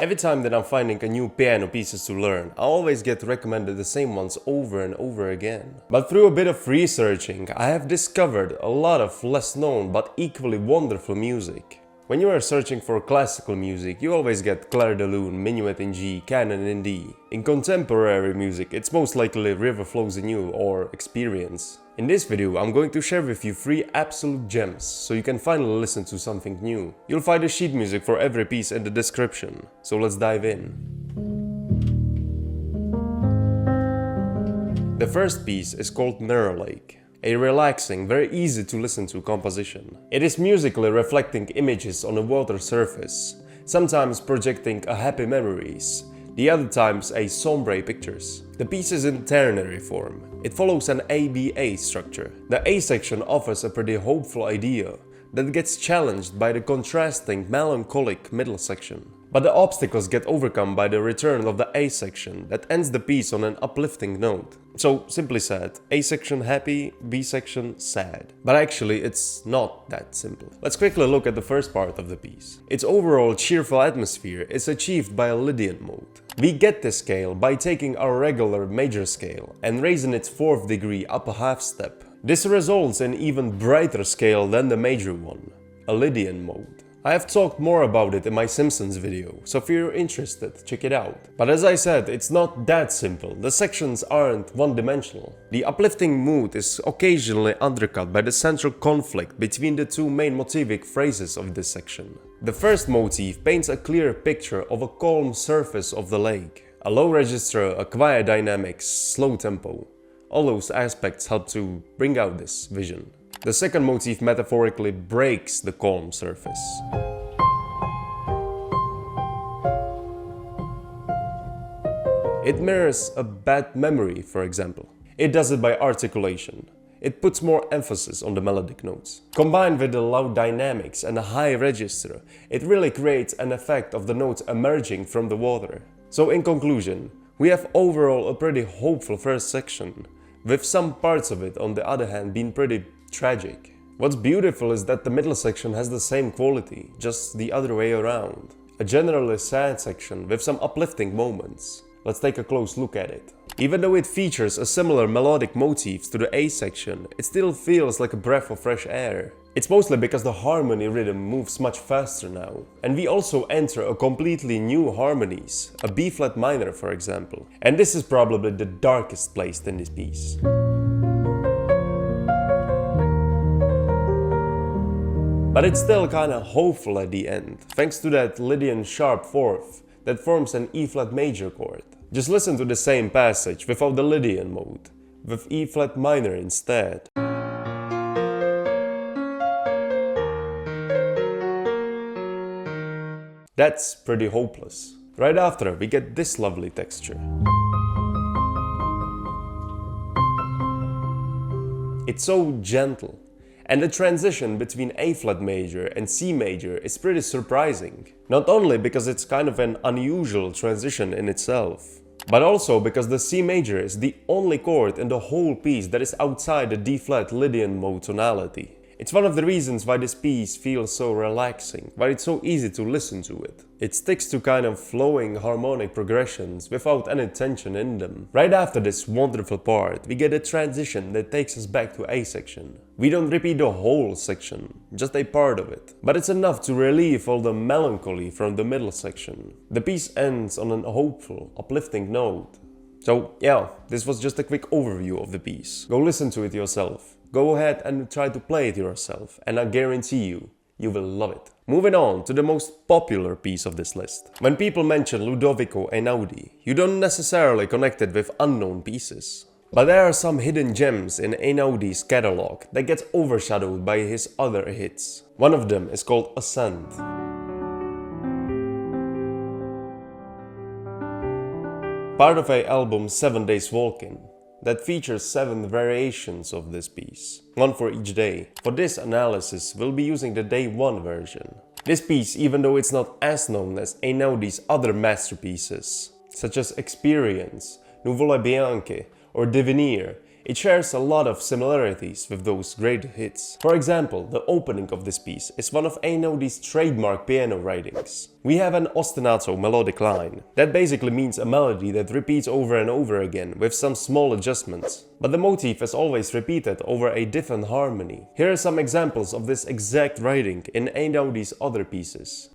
Every time that I'm finding a new piano pieces to learn, I always get recommended the same ones over and over again. But through a bit of researching, I have discovered a lot of less known but equally wonderful music. When you are searching for classical music, you always get Clair de Lune, Minuet in G, Canon in D. In contemporary music, it's most likely River Flows in You or Experience. In this video, I'm going to share with you 3 absolute gems, so you can finally listen to something new. You'll find the sheet music for every piece in the description, so let's dive in. The first piece is called Mirror Lake, a relaxing, very easy to listen to composition. It is musically reflecting images on a water surface, sometimes projecting a happy memories, the other times a sombre pictures. The piece is in ternary form. It follows an ABA structure. The A section offers a pretty hopeful idea that gets challenged by the contrasting melancholic middle section. But the obstacles get overcome by the return of the A section that ends the piece on an uplifting note. So, simply said, A section happy, B section sad. But actually, it's not that simple. Let's quickly look at the first part of the piece. Its overall cheerful atmosphere is achieved by a Lydian mode. We get this scale by taking our regular major scale and raising its 4th degree up a half step. This results in an even brighter scale than the major one, a Lydian mode. I have talked more about it in my Simpsons video, so if you're interested, check it out. But as I said, it's not that simple. The sections aren't one-dimensional. The uplifting mood is occasionally undercut by the central conflict between the 2 main motivic phrases of this section. The first motif paints a clear picture of a calm surface of the lake. A low register, a quiet dynamics, slow tempo. All those aspects help to bring out this vision. The second motif metaphorically breaks the calm surface. It mirrors a bad memory, for example. It does it by articulation. It puts more emphasis on the melodic notes. Combined with the loud dynamics and a high register, it really creates an effect of the notes emerging from the water. So in conclusion, we have overall a pretty hopeful first section, with some parts of it on the other hand being pretty tragic. What's beautiful is that the middle section has the same quality, just the other way around. A generally sad section with some uplifting moments. Let's take a close look at it. Even though it features a similar melodic motifs to the A section, it still feels like a breath of fresh air. It's mostly because the harmony rhythm moves much faster now. And we also enter a completely new harmonies, a B flat minor for example. And this is probably the darkest place in this piece. But it's still kinda hopeful at the end, thanks to that Lydian sharp 4th that forms an E flat major chord. Just listen to the same passage without the Lydian mode, with E flat minor instead. That's pretty hopeless. Right after, we get this lovely texture. It's so gentle. And the transition between A flat major and C major is pretty surprising. Not only because it's kind of an unusual transition in itself, but also because the C major is the only chord in the whole piece that is outside the D flat Lydian mode tonality. It's one of the reasons why this piece feels so relaxing, why it's so easy to listen to it. It sticks to kind of flowing harmonic progressions without any tension in them. Right after this wonderful part, we get a transition that takes us back to A section. We don't repeat the whole section, just a part of it. But it's enough to relieve all the melancholy from the middle section. The piece ends on a hopeful, uplifting note. So yeah, this was just a quick overview of the piece. Go listen to it yourself. Go ahead and try to play it yourself, and I guarantee you will love it. Moving on to the most popular piece of this list. When people mention Ludovico Einaudi, you don't necessarily connect it with unknown pieces. But there are some hidden gems in Einaudi's catalog that gets overshadowed by his other hits. One of them is called Ascent. Part of an album 7 Days Walking that features 7 variations of this piece, one for each day. For this analysis, we'll be using the day 1 version. This piece, even though it's not as known as Einaudi's other masterpieces, such as Experience, Nuvole Bianche or Devenir, It shares a lot of similarities with those great hits. For example, the opening of this piece is one of Einodi's trademark piano writings. We have an ostinato melodic line. That basically means a melody that repeats over and over again with some small adjustments. But the motif is always repeated over a different harmony. Here are some examples of this exact writing in Einodi's other pieces.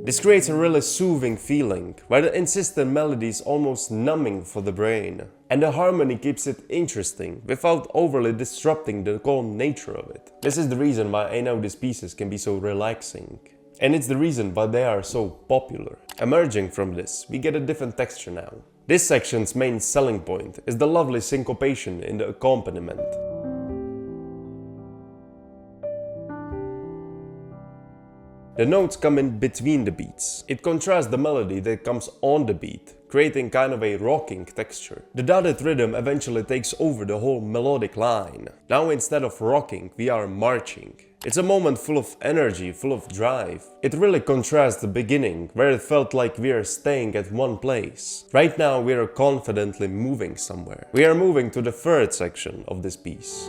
This creates a really soothing feeling, where the insistent melody is almost numbing for the brain. And the harmony keeps it interesting, without overly disrupting the calm nature of it. This is the reason why Einodi's pieces can be so relaxing. And it's the reason why they are so popular. Emerging from this, we get a different texture now. This section's main selling point is the lovely syncopation in the accompaniment. The notes come in between the beats. It contrasts the melody that comes on the beat, creating kind of a rocking texture. The dotted rhythm eventually takes over the whole melodic line. Now instead of rocking, we are marching. It's a moment full of energy, full of drive. It really contrasts the beginning, where it felt like we are staying at one place. Right now we are confidently moving somewhere. We are moving to the third section of this piece.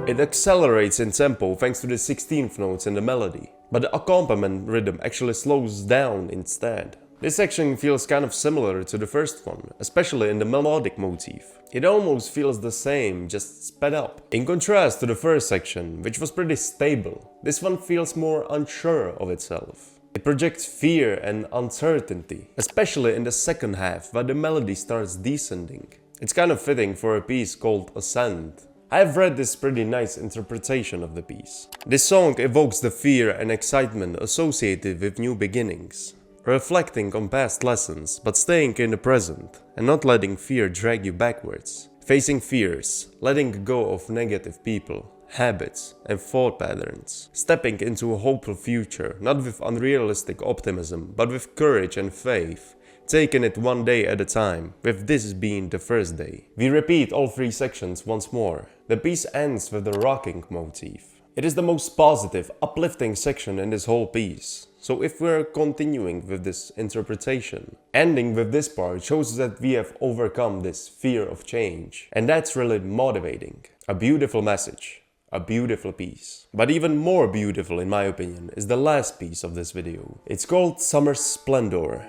It accelerates in tempo thanks to the 16th notes in the melody, but the accompaniment rhythm actually slows down instead. This section feels kind of similar to the first one, especially in the melodic motif. It almost feels the same, just sped up. In contrast to the first section, which was pretty stable, this one feels more unsure of itself. It projects fear and uncertainty, especially in the second half, where the melody starts descending. It's kind of fitting for a piece called Ascent. I have read this pretty nice interpretation of the piece. This song evokes the fear and excitement associated with new beginnings, reflecting on past lessons but staying in the present and not letting fear drag you backwards. Facing fears, letting go of negative people, habits and thought patterns, stepping into a hopeful future, not with unrealistic optimism but with courage and faith. Taking it one day at a time, with this being the first day. We repeat all three sections once more. The piece ends with the rocking motif. It is the most positive, uplifting section in this whole piece. So if we're continuing with this interpretation, ending with this part shows that we have overcome this fear of change. And that's really motivating. A beautiful message. A beautiful piece. But even more beautiful in my opinion is the last piece of this video. It's called Summer Splendor.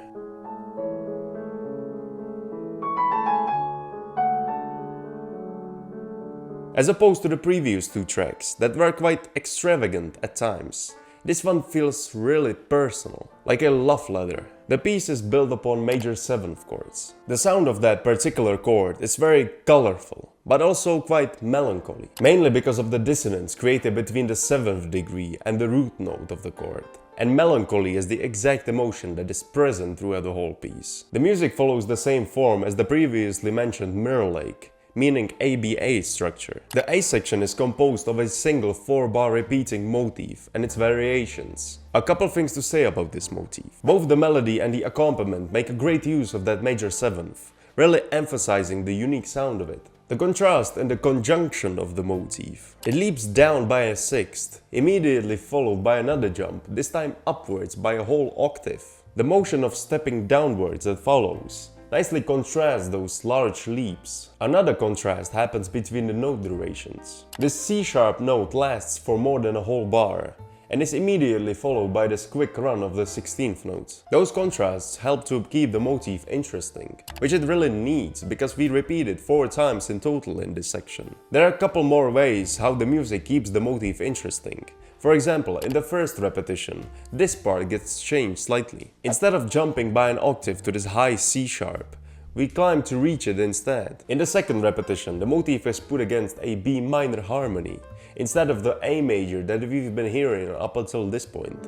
As opposed to the previous two tracks that were quite extravagant at times, this one feels really personal, like a love letter. The piece is built upon major 7th chords. The sound of that particular chord is very colorful, but also quite melancholy, mainly because of the dissonance created between the 7th degree and the root note of the chord. And melancholy is the exact emotion that is present throughout the whole piece. The music follows the same form as the previously mentioned Mirror Lake, meaning ABA structure. The A section is composed of a single 4-bar repeating motif and its variations. A couple things to say about this motif. Both the melody and the accompaniment make a great use of that major 7th, really emphasizing the unique sound of it. The contrast and the conjunction of the motif. It leaps down by a 6th, immediately followed by another jump, this time upwards by a whole octave. The motion of stepping downwards that follows nicely contrasts those large leaps. Another contrast happens between the note durations. This C-sharp note lasts for more than a whole bar and is immediately followed by this quick run of the 16th note. Those contrasts help to keep the motif interesting, which it really needs because we repeat it 4 times in total in this section. There are a couple more ways how the music keeps the motif interesting. For example, in the first repetition, this part gets changed slightly. Instead of jumping by an octave to this high C sharp, we climb to reach it instead. In the second repetition, the motif is put against a B minor harmony, instead of the A major that we've been hearing up until this point.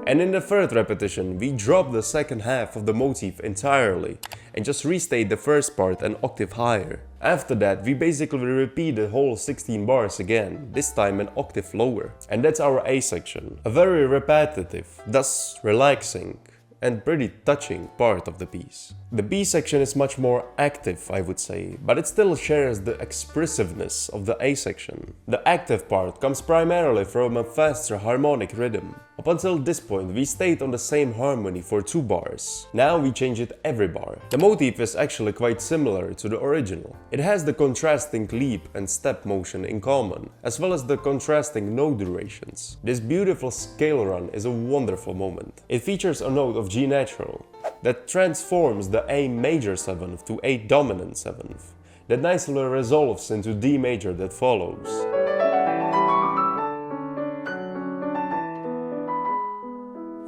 And in the third repetition, we drop the second half of the motif entirely and just restate the first part an octave higher. After that, we basically repeat the whole 16 bars again, this time an octave lower. And that's our A section. A very repetitive, thus relaxing, and pretty touching part of the piece. The B section is much more active, I would say, but it still shares the expressiveness of the A section. The active part comes primarily from a faster harmonic rhythm. Up until this point, we stayed on the same harmony for 2 bars. Now we change it every bar. The motif is actually quite similar to the original. It has the contrasting leap and step motion in common, as well as the contrasting note durations. This beautiful scale run is a wonderful moment. It features a note of G natural that transforms the A major 7th to A dominant 7th, that nicely resolves into D major that follows.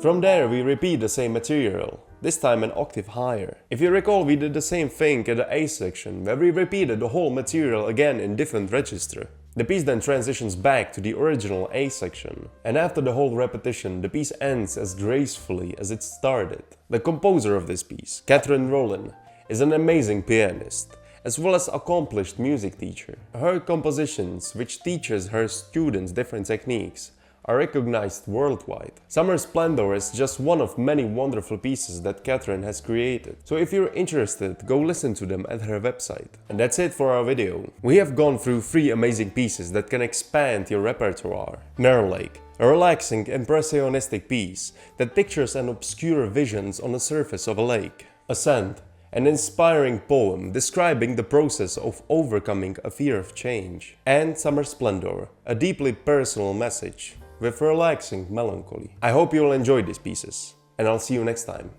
From there we repeat the same material, this time an octave higher. If you recall, we did the same thing in the A section, where we repeated the whole material again in different register. The piece then transitions back to the original A section, and after the whole repetition, the piece ends as gracefully as it started. The composer of this piece, Catherine Rowland, is an amazing pianist, as well as accomplished music teacher. Her compositions, which teaches her students different techniques, are recognized worldwide. Summer Splendor is just one of many wonderful pieces that Catherine has created. So if you're interested, go listen to them at her website. And that's it for our video. We have gone through 3 amazing pieces that can expand your repertoire. Mirror Lake, a relaxing impressionistic piece that pictures and obscure visions on the surface of a lake. Ascent, an inspiring poem describing the process of overcoming a fear of change. And Summer Splendor, a deeply personal message with relaxing melancholy. I hope you'll enjoy these pieces, and I'll see you next time.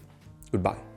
Goodbye.